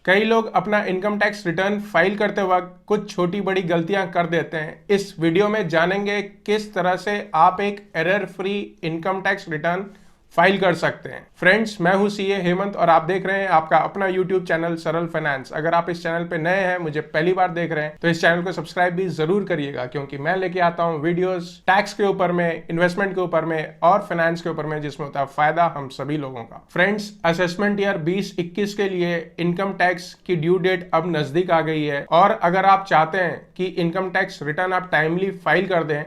कई लोग अपना इनकम टैक्स रिटर्न फाइल करते वक्त कुछ छोटी बड़ी गलतियां कर देते हैं। इस वीडियो में जानेंगे किस तरह से आप एक error free income tax return file कर सकते हैं। फ्रेंड्स, मैं हूं सीए हेमंत और आप देख रहे हैं आपका अपना यूट्यूब चैनल सरल फाइनेंस। अगर आप इस चैनल पे नए हैं, मुझे पहली बार देख रहे हैं, तो इस चैनल को सब्सक्राइब भी जरूर करिएगा, क्योंकि मैं लेके आता हूं वीडियोस टैक्स के ऊपर में, इन्वेस्टमेंट के ऊपर में और फाइनेंस के ऊपर में, जिसमें होता है फायदा हम सभी लोगों का। फ्रेंड्स, असेसमेंट ईयर 2021 के लिए इनकम टैक्स की ड्यू डेट अब नजदीक आ गई है और अगर आप चाहते हैं कि इनकम टैक्स रिटर्न आप टाइमली फाइल कर दें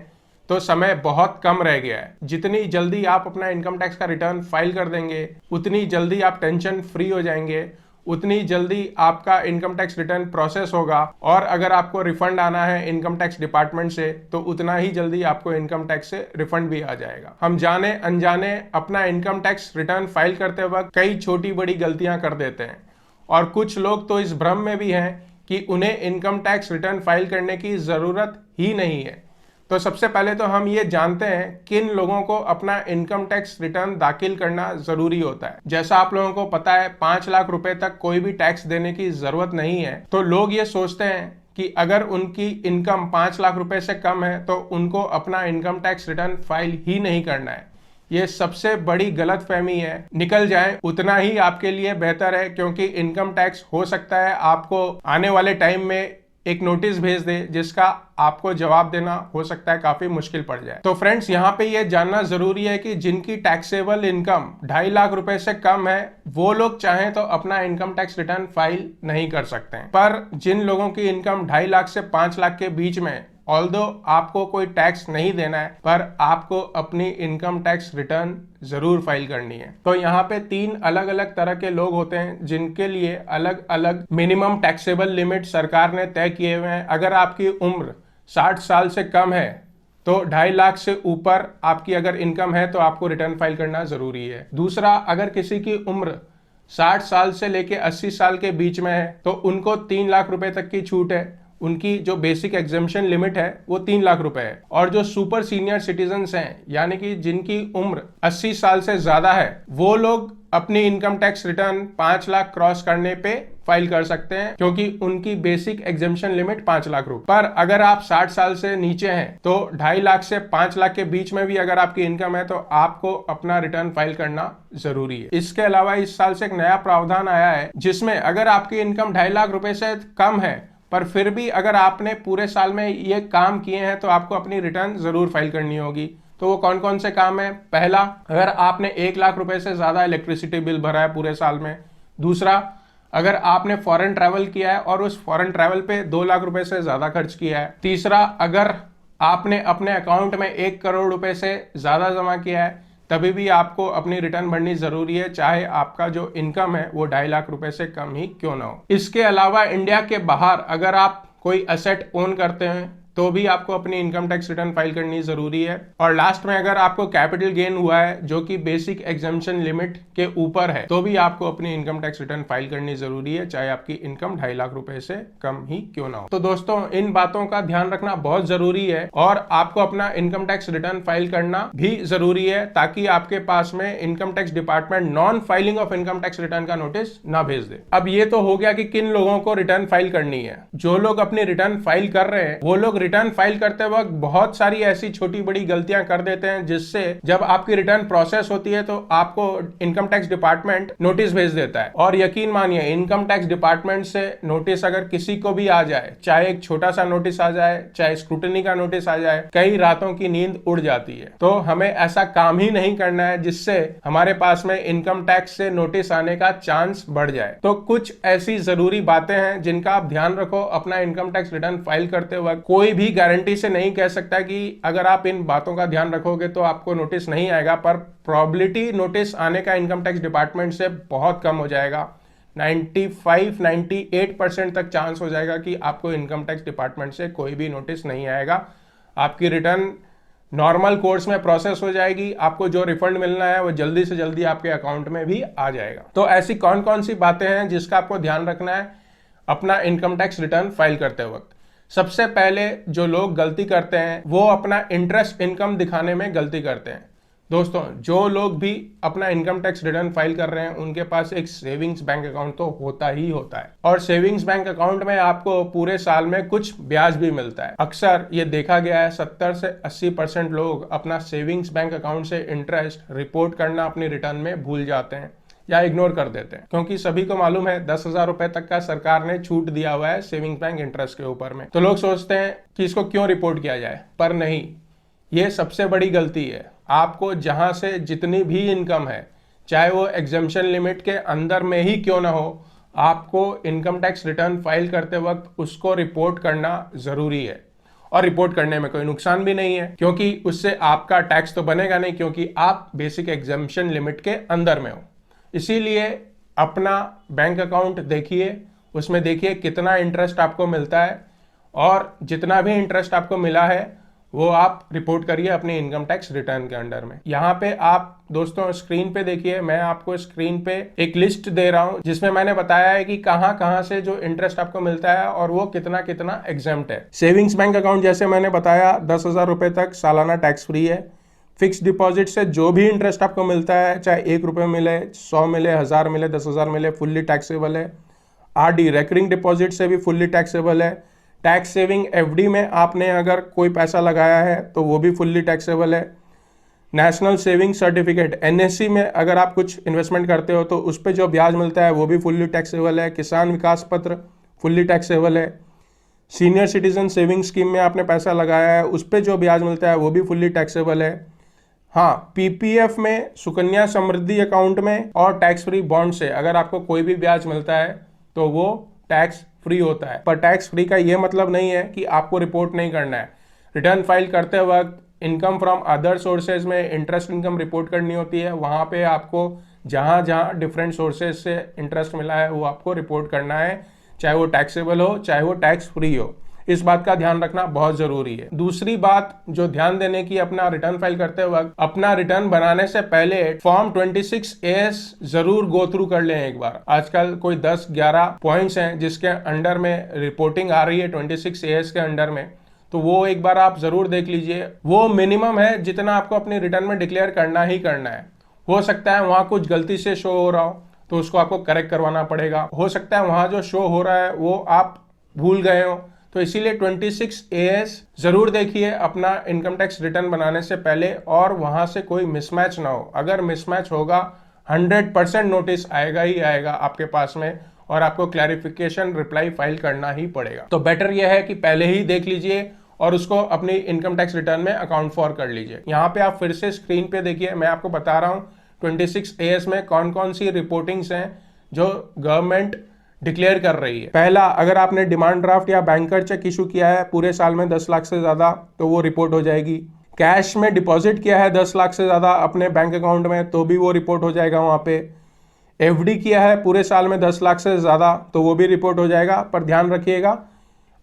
तो समय बहुत कम रह गया है। जितनी जल्दी आप अपना इनकम टैक्स का रिटर्न फाइल कर देंगे, उतनी जल्दी आप टेंशन फ्री हो जाएंगे, उतनी जल्दी आपका इनकम टैक्स रिटर्न प्रोसेस होगा और अगर आपको रिफंड आना है इनकम टैक्स डिपार्टमेंट से तो उतना ही जल्दी आपको इनकम टैक्स से रिफंड भी आ जाएगा। हम जाने अनजाने अपना इनकम टैक्स रिटर्न फाइल करते वक्त कई छोटी बड़ी गलतियां कर देते हैं और कुछ लोग तो इस भ्रम में भी हैं कि उन्हें इनकम टैक्स रिटर्न फाइल करने की जरूरत ही नहीं है। तो सबसे पहले तो हम ये जानते हैं किन लोगों को अपना इनकम टैक्स रिटर्न दाखिल करना जरूरी होता है। जैसा आप लोगों को पता है 5 लाख रुपए तक कोई भी टैक्स देने की जरूरत नहीं है। तो लोग ये सोचते हैं कि अगर उनकी इनकम 5 लाख रुपए से कम है तो उनको अपना इनकम टैक्स रिटर्न फाइल ही नहीं करना है। ये सबसे बड़ी गलतफहमी है। निकल जाए उतना ही आपके लिए बेहतर है, क्योंकि इनकम टैक्स हो सकता है आपको आने वाले टाइम में एक नोटिस भेज दे जिसका आपको जवाब देना हो सकता है काफी मुश्किल पड़ जाए। तो फ्रेंड्स, यहाँ पे ये जानना जरूरी है कि जिनकी टैक्सेबल इनकम 2.5 लाख रुपए से कम है वो लोग चाहें तो अपना इनकम टैक्स रिटर्न फाइल नहीं कर सकते हैं। पर जिन लोगों की इनकम 2.5 लाख से 5 लाख के बीच में, ऑल्दो आपको कोई टैक्स नहीं देना है, पर आपको अपनी इनकम टैक्स रिटर्न जरूर फाइल करनी है। तो यहाँ पे 3 अलग अलग तरह के लोग होते हैं जिनके लिए अलग अलग मिनिमम टैक्सेबल लिमिट सरकार ने तय किए हुए हैं। अगर आपकी उम्र 60 साल से कम है तो 2.5 लाख से ऊपर आपकी अगर इनकम है तो आपको रिटर्न फाइल करना जरूरी है। दूसरा, अगर किसी की उम्र 60 साल से लेके 80 साल के बीच में है तो उनको 3 लाख रुपए तक की छूट है। उनकी जो बेसिक एग्जेम्पशन लिमिट है वो 3 लाख रुपए है। और जो सुपर सीनियर सिटीजन्स हैं, यानी कि जिनकी उम्र 80 साल से ज्यादा है, वो लोग अपनी income tax return 5 lakh cross करने पे फाइल कर सकते हैं, क्योंकि उनकी बेसिक एग्जेम्पशन लिमिट 5 लाख रुपए। पर अगर आप 60 साल से नीचे हैं तो 2.5 लाख से 5 लाख के बीच में भी अगर आपकी इनकम है तो आपको अपना रिटर्न फाइल करना जरूरी है। इसके अलावा इस साल से एक नया प्रावधान आया है जिसमें अगर आपकी इनकम 2.5 लाख रुपए से कम है पर फिर भी अगर आपने पूरे साल में ये काम किए हैं तो आपको अपनी रिटर्न जरूर फाइल करनी होगी। तो वो कौन कौन से काम है? पहला, अगर आपने 1 लाख रुपए से ज्यादा इलेक्ट्रिसिटी बिल भरा है पूरे साल में। दूसरा, अगर आपने फॉरेन ट्रैवल किया है और उस फॉरेन ट्रैवल पे 2 लाख रुपए से ज्यादा खर्च किया है। तीसरा, अगर आपने अपने अकाउंट में 1 करोड़ रुपए से ज्यादा जमा किया है तभी भी आपको अपनी रिटर्न भरनी जरूरी है, चाहे आपका जो इनकम है वो 2.5 लाख रुपए से कम ही क्यों ना हो। इसके अलावा इंडिया के बाहर अगर आप कोई एसेट ओन करते हैं तो भी आपको अपनी इनकम टैक्स रिटर्न फाइल करनी जरूरी है। और लास्ट में, अगर आपको कैपिटल गेन हुआ है जो कि बेसिक एग्जेम्पशन लिमिट के ऊपर है तो भी आपको अपनी इनकम टैक्स रिटर्न फाइल करनी जरूरी है, चाहे आपकी इनकम 2.5 लाख रुपए से कम ही क्यों ना हो। तो दोस्तों, इन बातों का ध्यान रखना बहुत जरूरी है और आपको अपना इनकम टैक्स रिटर्न फाइल करना भी जरूरी है, ताकि आपके पास में income tax department non filing of income tax return का नोटिस ना भेज दे। अब ये तो हो गया कि किन लोगों को रिटर्न फाइल करनी है। जो लोग अपनी रिटर्न फाइल कर रहे हैं वो लोग रिटर्न फाइल करते वक्त बहुत सारी ऐसी छोटी बड़ी गलतियां कर देते हैं जिससे जब आपकी रिटर्न प्रोसेस होती है तो आपको इनकम टैक्स डिपार्टमेंट नोटिस भेज देता है। और यकीन मानिए, इनकम टैक्स डिपार्टमेंट से नोटिस अगर किसी को भी आ जाए, चाहे एक छोटा सा नोटिस आ जाए, चाहे स्क्रूटनी का नोटिस आ जाए, कई रातों की नींद उड़ जाती है। तो हमें ऐसा काम ही नहीं करना है जिससे हमारे पास में इनकम टैक्स से नोटिस आने का चांस बढ़ जाए। तो कुछ ऐसी जरूरी बातें हैं जिनका आप ध्यान रखो अपना इनकम टैक्स रिटर्न फाइल करते वक्त। कोई भी गारंटी से नहीं कह सकता कि अगर आप इन बातों का ध्यान रखोगे तो आपको नोटिस नहीं आएगा, पर प्रोबेबिलिटी नोटिस आने का इनकम टैक्स डिपार्टमेंट से बहुत कम हो जाएगा। 95-98% तक चांस हो जाएगा कि आपको इनकम टैक्स डिपार्टमेंट से कोई भी नोटिस नहीं आएगा। आपकी रिटर्न नॉर्मल कोर्स में प्रोसेस हो जाएगी, आपको जो रिफंड मिलना है वो जल्दी से जल्दी आपके अकाउंट में भी आ जाएगा। तो ऐसी कौन कौन सी बातें हैं जिसका आपको ध्यान रखना है अपना इनकम टैक्स रिटर्न फाइल करते वक्त? सबसे पहले जो लोग गलती करते हैं वो अपना इंटरेस्ट इनकम दिखाने में गलती करते हैं। दोस्तों, जो लोग भी अपना इनकम टैक्स रिटर्न फाइल कर रहे हैं उनके पास एक सेविंग्स बैंक अकाउंट तो होता ही होता है, और सेविंग्स बैंक अकाउंट में आपको पूरे साल में कुछ ब्याज भी मिलता है। अक्सर ये देखा गया है 70 से 80% लोग अपना सेविंग्स बैंक अकाउंट से इंटरेस्ट रिपोर्ट करना अपनी रिटर्न में भूल जाते हैं या इग्नोर कर देते हैं, क्योंकि सभी को मालूम है 10,000 रुपए तक का सरकार ने छूट दिया हुआ है सेविंग्स बैंक इंटरेस्ट के ऊपर में। तो लोग सोचते हैं कि इसको क्यों रिपोर्ट किया जाए, पर नहीं, ये सबसे बड़ी गलती है। आपको जहां से जितनी भी इनकम है, चाहे वो एग्जम्पशन लिमिट के अंदर में ही क्यों ना हो, आपको इनकम टैक्स रिटर्न फाइल करते वक्त उसको रिपोर्ट करना जरूरी है। और रिपोर्ट करने में कोई नुकसान भी नहीं है, क्योंकि उससे आपका टैक्स तो बनेगा नहीं, क्योंकि आप बेसिक एग्जम्पशन लिमिट के अंदर में हो। इसीलिए अपना बैंक अकाउंट देखिए, उसमें देखिए कितना इंटरेस्ट आपको मिलता है, और जितना भी इंटरेस्ट आपको मिला है वो आप रिपोर्ट करिए अपने इनकम टैक्स रिटर्न के अंडर में। यहाँ पे आप दोस्तों स्क्रीन पे देखिए, मैं आपको स्क्रीन पे एक लिस्ट दे रहा हूँ जिसमें मैंने बताया है कि कहाँ कहाँ से जो इंटरेस्ट आपको मिलता है और वो कितना कितना एग्जेम्प्ट है। सेविंग्स बैंक अकाउंट जैसे मैंने बताया 10,000 रुपए तक सालाना टैक्स फ्री है। फिक्स डिपॉजिट से जो भी इंटरेस्ट आपको मिलता है, चाहे 1 रुपये मिले, 100 मिले, 1000 मिले, 10,000 मिले, फुल्ली टैक्सेबल है। आरडी रेकरिंग डिपॉजिट से भी फुल्ली टैक्सेबल है। टैक्स सेविंग एफडी में आपने अगर कोई पैसा लगाया है तो वो भी फुल्ली टैक्सेबल है। नेशनल सेविंग सर्टिफिकेट एनएससी में अगर आप कुछ इन्वेस्टमेंट करते हो तो उस पर जो ब्याज मिलता है वो भी फुल्ली टैक्सेबल है। किसान विकास पत्र फुल्ली टैक्सेबल है। सीनियर सिटीजन सेविंग स्कीम में आपने पैसा लगाया है, उस पर जो ब्याज मिलता है वो भी फुल्ली टैक्सेबल है। हाँ, पीपीएफ में, सुकन्या समृद्धि अकाउंट में और टैक्स फ्री बॉन्ड से अगर आपको कोई भी ब्याज मिलता है तो वो टैक्स फ्री होता है। पर टैक्स फ्री का ये मतलब नहीं है कि आपको रिपोर्ट नहीं करना है। रिटर्न फाइल करते वक्त इनकम फ्रॉम अदर सोर्सेज में इंटरेस्ट इनकम रिपोर्ट करनी होती है। वहाँ पे आपको जहाँ जहाँ डिफरेंट सोर्सेज से इंटरेस्ट मिला है वो आपको रिपोर्ट करना है, चाहे वो टैक्सेबल हो चाहे वो टैक्स फ्री हो। इस बात का ध्यान रखना बहुत जरूरी है। दूसरी बात जो ध्यान देने की अपना रिटर्न फाइल करते वक्त, अपना रिटर्न बनाने से पहले फॉर्म 26AS जरूर गो थ्रू कर लें एक बार। आजकल कोई 10-11 पॉइंट्स हैं जिसके अंडर में रिपोर्टिंग आ रही है 26AS के अंडर में, तो वो एक बार आप जरूर देख लीजिए। वो मिनिमम है जितना आपको अपने रिटर्न में डिक्लेयर करना ही करना है। हो सकता है वहां कुछ गलती से शो हो रहा हो तो उसको आपको करेक्ट करवाना पड़ेगा। हो सकता है वहां जो शो हो रहा है वो आप भूल गए हो, तो इसीलिए 26AS जरूर देखिए अपना इनकम टैक्स रिटर्न बनाने से पहले, और वहां से कोई मिसमैच ना हो। अगर मिसमैच होगा 100% नोटिस आएगा ही आएगा आपके पास में, और आपको क्लैरिफिकेशन रिप्लाई फाइल करना ही पड़ेगा। तो बेटर यह है कि पहले ही देख लीजिए और उसको अपनी इनकम टैक्स रिटर्न में अकाउंट फॉर कर लीजिए। यहाँ पे आप फिर से स्क्रीन पे देखिए, मैं आपको बता रहा हूँ 26AS में कौन कौन सी रिपोर्टिंग्स हैं जो गवर्नमेंट डिक्लेयर कर रही है। पहला, अगर आपने डिमांड ड्राफ्ट या बैंकर चेक इशू किया है पूरे साल में 10 लाख से ज्यादा तो वो रिपोर्ट हो जाएगी। कैश में डिपॉजिट किया है 10 लाख से ज्यादा अपने बैंक अकाउंट में तो भी वो रिपोर्ट हो जाएगा वहां पे। एफडी किया है पूरे साल में 10 लाख से ज्यादा तो वो भी रिपोर्ट हो जाएगा। पर ध्यान रखिएगा,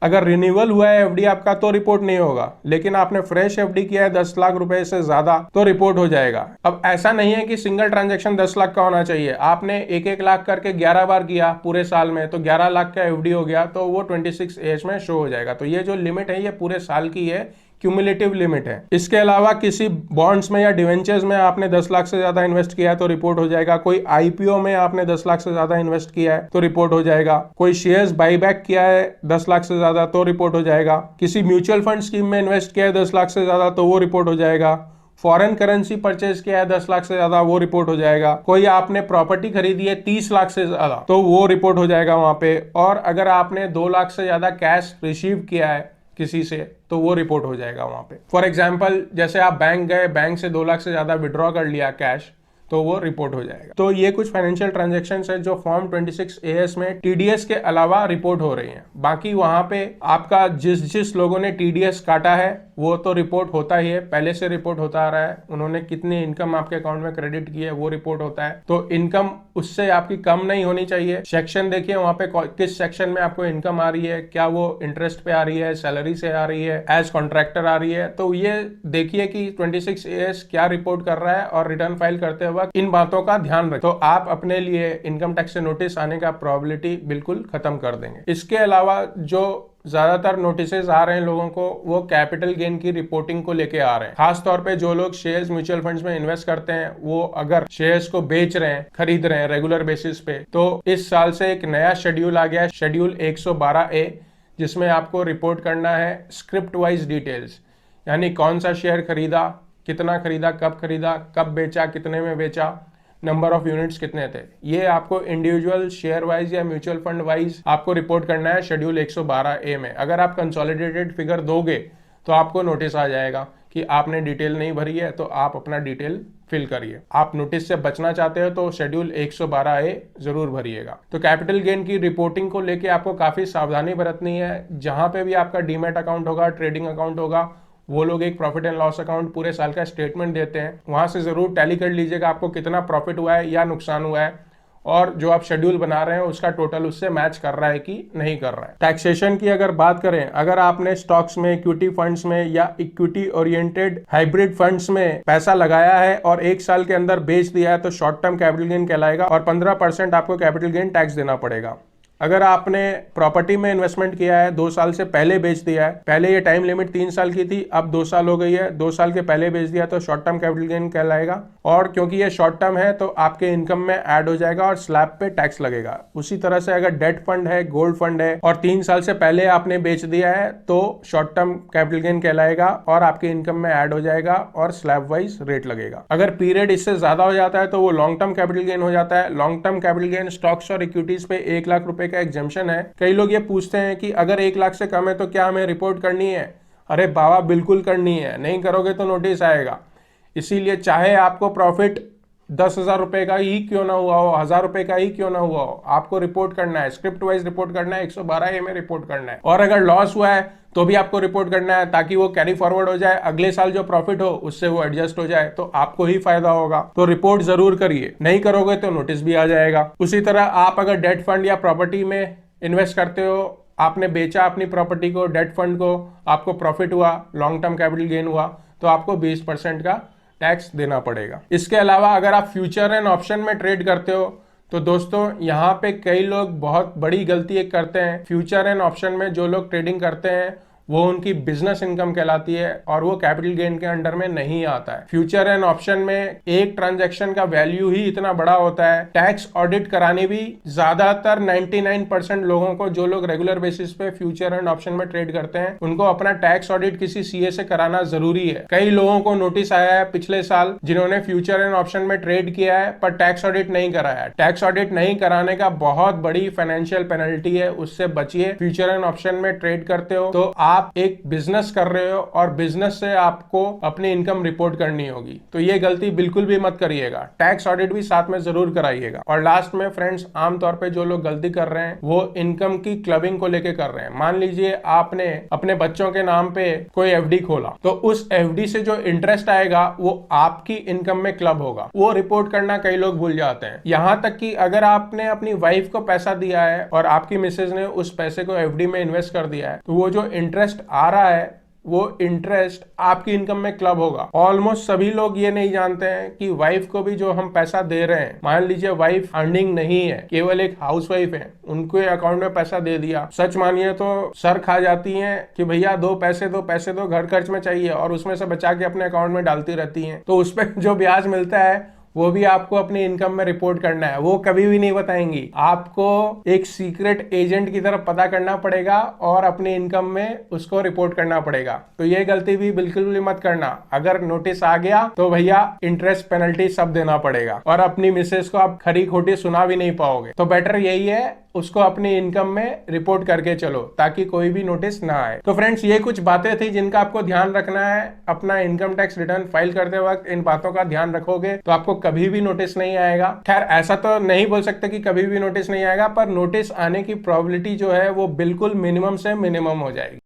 अगर रिन्यूअल हुआ है एफडी आपका तो रिपोर्ट नहीं होगा, लेकिन आपने फ्रेश एफडी किया है 10 लाख रुपए से ज्यादा तो रिपोर्ट हो जाएगा। अब ऐसा नहीं है कि सिंगल ट्रांजैक्शन 10 लाख का होना चाहिए। आपने 1-1 लाख करके 11 बार किया पूरे साल में तो 11 लाख का एफडी हो गया, तो वो 26AS में शो हो जाएगा। तो ये जो लिमिट है ये पूरे साल की है, क्यूमुलेटिव लिमिट है। इसके अलावा किसी बॉन्ड्स में या डिवेंचर्स में आपने 10 लाख से ज्यादा इन्वेस्ट किया है तो रिपोर्ट हो जाएगा। कोई आईपीओ में आपने 10 लाख से ज्यादा इन्वेस्ट किया है तो रिपोर्ट हो जाएगा। कोई शेयर्स बाईबैक किया है 10 लाख से ज्यादा तो रिपोर्ट हो जाएगा। किसी म्यूचुअल फंड स्कीम में इन्वेस्ट किया है 10 लाख से ज्यादा तो वो रिपोर्ट हो जाएगा। फॉरेन करेंसी परचेज किया है 10 लाख से ज्यादा वो रिपोर्ट हो जाएगा। कोई आपने प्रॉपर्टी खरीदी है 30 लाख से ज्यादा तो वो रिपोर्ट हो जाएगा वहां पे। और अगर आपने 2 लाख से ज्यादा कैश रिसीव किया है किसी से तो वो रिपोर्ट हो जाएगा वहां पे। फॉर एग्जांपल, जैसे आप बैंक गए, बैंक से 2 लाख से ज्यादा विड्रॉ कर लिया कैश, तो वो रिपोर्ट हो जाएगा। तो ये कुछ फाइनेंशियल ट्रांजैक्शंस है जो फॉर्म 26AS में टीडीएस के अलावा रिपोर्ट हो रही हैं। बाकी वहां पे आपका जिस लोगों ने टीडीएस काटा है वो तो रिपोर्ट होता ही है, पहले से रिपोर्ट होता आ रहा है। उन्होंने कितनी इनकम आपके अकाउंट में क्रेडिट की है वो रिपोर्ट होता है। तो इनकम उससे आपकी कम नहीं होनी चाहिए। सेक्शन देखिए वहां पे किस सेक्शन में आपको इनकम आ रही है, क्या वो इंटरेस्ट पे आ रही है, सैलरी से आ रही है, एज कॉन्ट्रैक्टर आ रही है। तो ये देखिए कि 26AS क्या रिपोर्ट कर रहा है, और रिटर्न फाइल करते वक्त इन बातों का ध्यान रखें तो आप अपने लिए इनकम टैक्स से नोटिस आने का प्रोबेबिलिटी बिल्कुल खत्म कर देंगे। इसके अलावा जो ज्यादातर नोटिसेस आ रहे हैं लोगों को वो कैपिटल गेन की रिपोर्टिंग को लेके आ रहे हैं। खास तौर पे जो लोग शेयर्स म्यूचुअल फंड्स में इन्वेस्ट करते हैं वो अगर शेयर्स को बेच रहे हैं, खरीद रहे हैं रेगुलर बेसिस पे, तो इस साल से एक नया शेड्यूल आ गया है, शेड्यूल 112A, जिसमें आपको रिपोर्ट करना है स्क्रिप्ट वाइज डिटेल्स, यानी कौन सा शेयर खरीदा, कितना खरीदा, कब बेचा, कितने में बेचा, नंबर ऑफ यूनिट्स कितने थे। ये आपको इंडिविजुअल शेयर वाइज या म्यूचुअल फंड वाइज आपको रिपोर्ट करना है शेड्यूल 112A में। अगर आप कंसोलिडेटेड फिगर दोगे तो आपको नोटिस आ जाएगा कि आपने डिटेल नहीं भरी है, तो आप अपना डिटेल फिल करिए। आप नोटिस से बचना चाहते हो तो शेड्यूल 112A जरूर भरिएगा। तो कैपिटल गेन की रिपोर्टिंग को लेके आपको काफी सावधानी बरतनी है। जहां पे भी आपका डीमैट अकाउंट होगा, ट्रेडिंग अकाउंट होगा, वो लोग एक प्रॉफिट एंड लॉस अकाउंट पूरे साल का स्टेटमेंट देते हैं, वहां से जरूर टैली कर लीजिएगा आपको कितना प्रॉफिट हुआ है या नुकसान हुआ है, और जो आप शेड्यूल बना रहे हैं उसका टोटल उससे मैच कर रहा है कि नहीं कर रहा है। टैक्सेशन की अगर बात करें, अगर आपने स्टॉक्स में, इक्विटी फंड्स में या इक्विटी ओरिएंटेड हाइब्रिड फंड्स में पैसा लगाया है और 1 साल के अंदर बेच दिया है तो शॉर्ट टर्म कैपिटल गेन कहलाएगा और 15% आपको कैपिटल गेन टैक्स देना पड़ेगा। अगर आपने प्रॉपर्टी में इन्वेस्टमेंट किया है, 2 साल से पहले बेच दिया है, पहले ये टाइम लिमिट 3 साल की थी, अब 2 साल हो गई है, 2 साल के पहले बेच दिया तो शॉर्ट टर्म कैपिटल गेन कहलाएगा। और क्योंकि ये शॉर्ट टर्म है तो आपके इनकम में ऐड हो जाएगा और स्लैब पे टैक्स लगेगा। उसी तरह से अगर डेट फंड है, गोल्ड फंड है और 3 साल से पहले आपने बेच दिया है तो शॉर्ट टर्म कैपिटल गेन कहलाएगा और आपके इनकम में ऐड हो जाएगा और स्लैब वाइज रेट लगेगा। अगर पीरियड इससे ज्यादा हो जाता है तो वो लॉन्ग टर्म कैपिटल गेन हो जाता है। Long term capital gain stocks और इक्विटीज पे 1 लाख रुपए का एग्जेम्पशन है। कई लोग ये पूछते हैं कि अगर 1 लाख से कम है तो क्या हमें रिपोर्ट करनी है? अरे बाबा, बिल्कुल करनी है, नहीं करोगे तो नोटिस आएगा। इसीलिए चाहे आपको प्रॉफिट 10,000 रुपए का ही क्यों ना हुआ हो, 1,000 रुपए का ही क्यों ना हुआ हो, आपको रिपोर्ट करना है, स्क्रिप्ट वाइज रिपोर्ट करना है, 112A में रिपोर्ट करना है। और अगर लॉस हुआ है तो भी आपको रिपोर्ट करना है ताकि वो कैरी फॉरवर्ड हो जाए, अगले साल जो प्रॉफिट हो उससे वो एडजस्ट हो जाए तो आपको ही फायदा होगा। तो रिपोर्ट जरूर करिए, नहीं करोगे तो नोटिस भी आ जाएगा। उसी तरह आप अगर डेट फंड या प्रॉपर्टी में इन्वेस्ट करते हो, आपने बेचा अपनी प्रॉपर्टी को, डेट फंड को, आपको प्रॉफिट हुआ, लॉन्ग टर्म कैपिटल गेन हुआ, तो आपको 20% का टैक्स देना पड़ेगा। इसके अलावा अगर आप फ्यूचर एंड ऑप्शन में ट्रेड करते हो तो दोस्तों यहाँ पे कई लोग बहुत बड़ी गलती एक करते हैं। फ्यूचर एंड ऑप्शन में जो लोग ट्रेडिंग करते हैं वो उनकी बिजनेस इनकम कहलाती है और वो कैपिटल गेन के अंडर में नहीं आता है। फ्यूचर एंड ऑप्शन में एक ट्रांजैक्शन का वैल्यू ही इतना बड़ा होता है। टैक्स ऑडिट कराने भी ज्यादातर 99% लोगों को, जो लोग रेगुलर बेसिस पे फ्यूचर एंड ऑप्शन में ट्रेड करते हैं, उनको अपना टैक्स ऑडिट किसी सीए से कराना जरूरी है। कई लोगों को नोटिस आया है पिछले साल जिन्होंने फ्यूचर एंड ऑप्शन में ट्रेड किया है पर टैक्स ऑडिट नहीं कराया। टैक्स ऑडिट नहीं कराने का बहुत बड़ी फाइनेंशियल पेनल्टी है, उससे बचिए। फ्यूचर एंड ऑप्शन में ट्रेड करते हो तो आप एक बिजनेस कर रहे हो और बिजनेस से आपको अपनी इनकम रिपोर्ट करनी होगी, तो ये गलती बिल्कुल भी मत करिएगा। टैक्स ऑडिट भी साथ में जरूर कराइएगा। और लास्ट में फ्रेंड्स, आमतौर पे जो लोग गलती कर रहे हैं वो इनकम की क्लबिंग को लेके कर रहे हैं। मान लीजिए आपने अपने बच्चों के नाम पे कोई एफडी खोला, तो उस एफडी से जो इंटरेस्ट आएगा वो आपकी इनकम में क्लब होगा, वो रिपोर्ट करना कई लोग भूल जाते हैं। यहां तक कि अगर आपने अपनी वाइफ को पैसा दिया है और आपकी मिसेज ने उस पैसे को एफडी में इन्वेस्ट कर दिया है, तो वो जो इंटरेस्ट आ रहा है वो इंटरेस्ट आपकी इनकम में क्लब होगा। ऑलमोस्ट सभी लोग ये नहीं जानते हैं कि वाइफ को भी जो हम पैसा दे रहे हैं, मान लीजिए वाइफ अर्निंग नहीं है, केवल एक हाउस वाइफ है, उनके अकाउंट में पैसा दे दिया, सच मानिए तो सर खा जाती हैं कि भैया दो पैसे दो, घर खर्च में चाहिए, और उसमें से बचा के अपने अकाउंट में डालती रहती हैं। तो उस पर जो ब्याज मिलता है वो भी आपको अपनी इनकम में रिपोर्ट करना है, वो कभी भी नहीं बताएंगी। आपको एक सीक्रेट एजेंट की तरफ पता करना पड़ेगा और अपनी इनकम में उसको रिपोर्ट करना पड़ेगा। तो ये गलती भी बिल्कुल भी मत करना। अगर नोटिस आ गया तो भैया इंटरेस्ट पेनल्टी सब देना पड़ेगा और अपनी मिसेज को आप खरी खोटी सुना भी नहीं पाओगे। तो बेटर यही है उसको अपनी इनकम में रिपोर्ट करके चलो ताकि कोई भी नोटिस ना आए। तो फ्रेंड्स, ये कुछ बातें थी जिनका आपको ध्यान रखना है। अपना इनकम टैक्स रिटर्न फाइल करते वक्त इन बातों का ध्यान रखोगे तो आपको कभी भी नोटिस नहीं आएगा। खैर, ऐसा तो नहीं बोल सकते कि कभी भी नोटिस नहीं आएगा, पर नोटिस आने की प्रोबेबिलिटी जो है वो बिल्कुल मिनिमम से मिनिमम हो जाएगी।